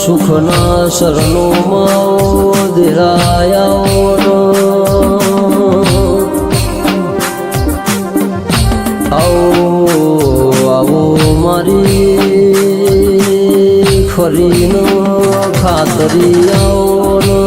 સુખના શરણો માઓ દેરાયાઓનો આવો આવો મારી ફરીનો ખાતરિયાઓનો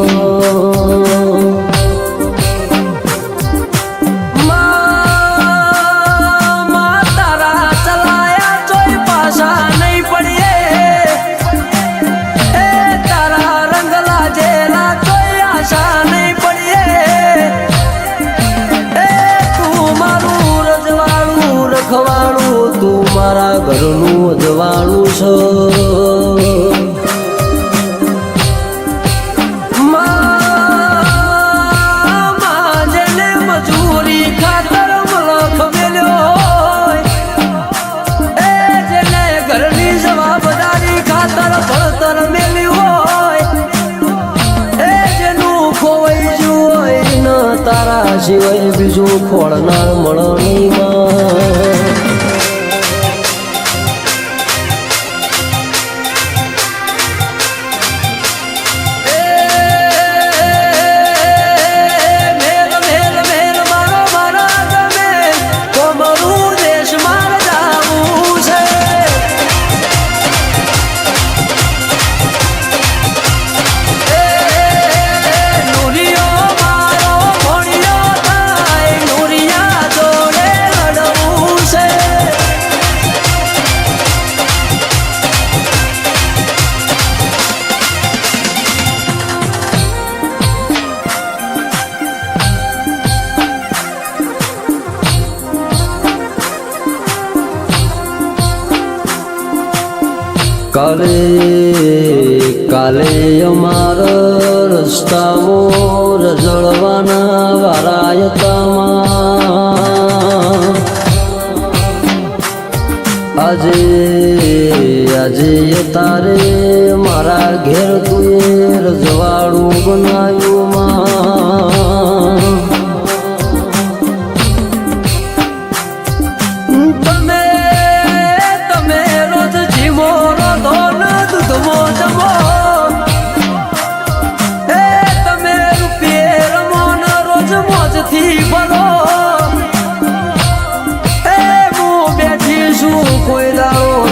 તું મારા ઘરનું અજવાળું છે જેને મજૂરી ખાતર મલખ મેલ્યો એ જેને ઘરની જવાબદારી ખાતર ભણતર મેલ્યું હોય એ જેનું ખોવાઈ ગયું હોય ન તારા સિવાય બીજું ખોળનાર મળ નહીં કાલે કાલે અમારા રસ્તામાં રજળવાના વારાયતામાં આજે આજે તારે મારા ઘેર તુએ રજવાડું બનાવ્યું માં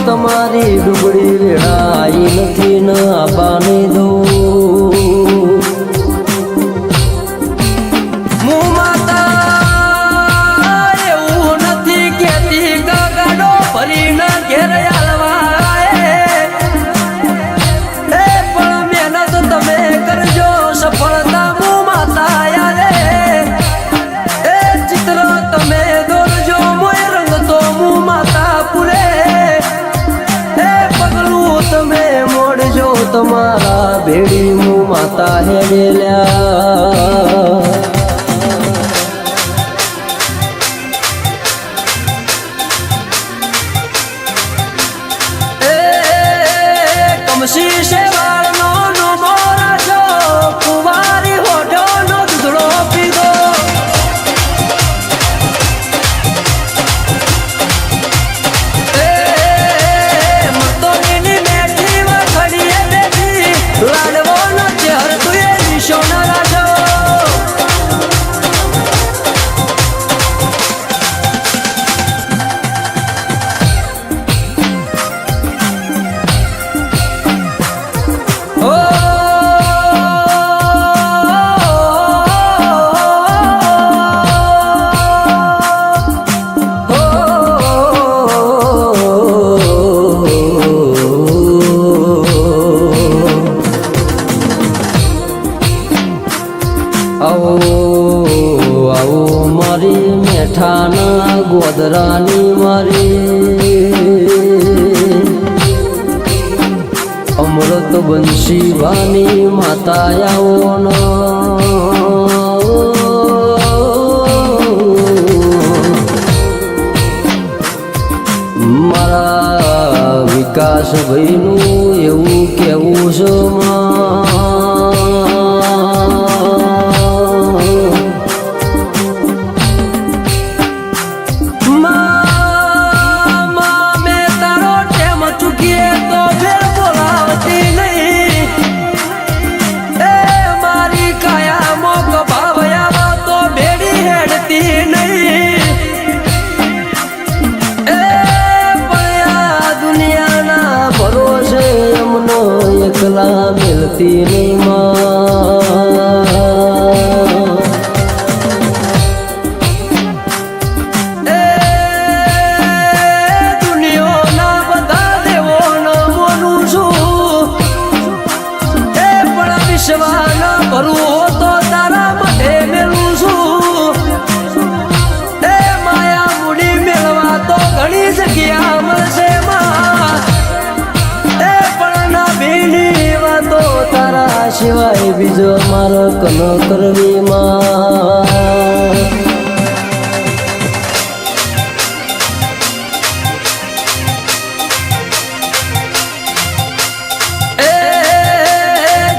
તમારી ડુબળી રેડાઈ નથી ન આબાની દઉં હું માતા એવું નથી કેતી ગાડો ભરીને ઘેર આલવા એ પણ મહેનત તમે કરજો સફળતા હું માતા યારે એ ચિત્ર તમે દોરજો મોય રંગ તો હું માતા પૂરે તમે મોડજો તમારા ભેડી હું માતા હેડેલ્યા એ કમસી શેવાળનો નો મોરાજો કુંવારી હોઢોનો દૂધડો પીધો આવો મારી મેઠાના ગોદરાની મારી અમૃત બંશીવાની માતા આવો મારા વિકાસ ભાઈનું એવું કેવું છે મેં તારો ટેમ ચૂકીએ તો ફેર બોલાવતી નહીં ભૂલતી નહીં દુનિયાના બધા દેવોને મોનું છું પણ વિશ્વાસ ભરવું તો તારા માટે મેલું છું માયા મૂડી મેળવા તો ઘણી જગ્યા મળશે તારા સિવાય બીજો મારો કન કરવી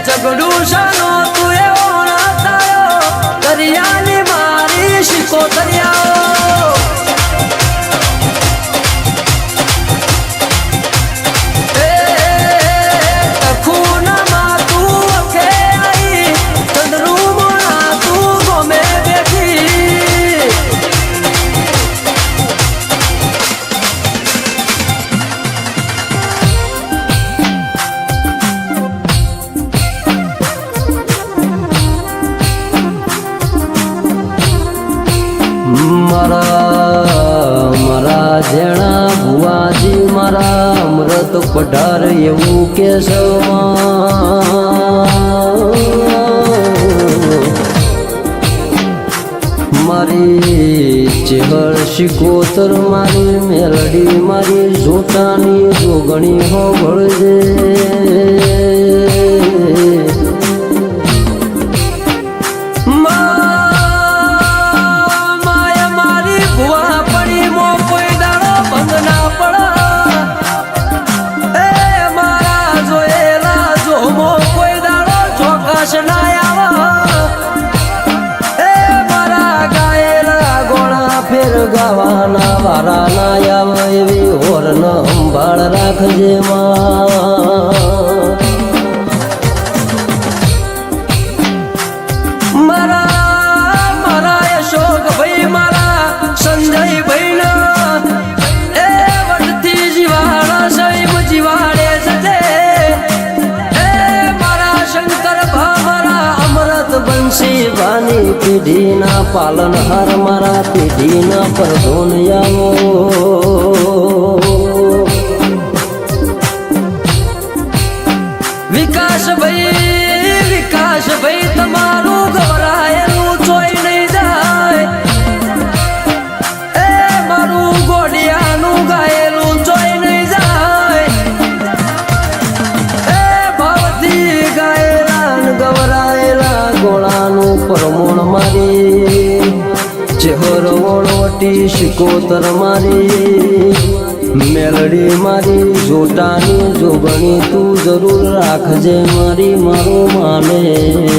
ઝઘડું શાનો તું એવો ના તારો દરિયાની મારી શીખો દરિયાઓ મારા જેણા ભુવાજી મારા અમૃત પઢાર એવું કે મારી ચેહર શિકોતર મારી મેલડી મારી જોટાની જોગણી હોભળજે ગાવાના વારા ના આવે એવી હોરન સંભાળ રાખજે મારા અશોક ભાઈ મારા સંજય ભાઈ એ વટથી જીવાડા સાહેબ જીવાડે છે મારા શંકર ભા મારા અમૃત બંસી ભાની પેઢીના પાલનહાર મારા પેઢીના પરધોનિયાઓ વિકાસભાઈ તમારું ગવરાયેલું ચોઈ નહીં જાય મારું ગોડિયાનું ગાયેલું ચોઈ નહીં જાય ભાવથી ગાયેલા ગવરાયેલા ગોળાનું પરમોણ મારી ચેહર વળવટી શિકોતર મારી મેલડી મારી જોટાની જોગણી તું જરૂર રાખજે મારી મારું માને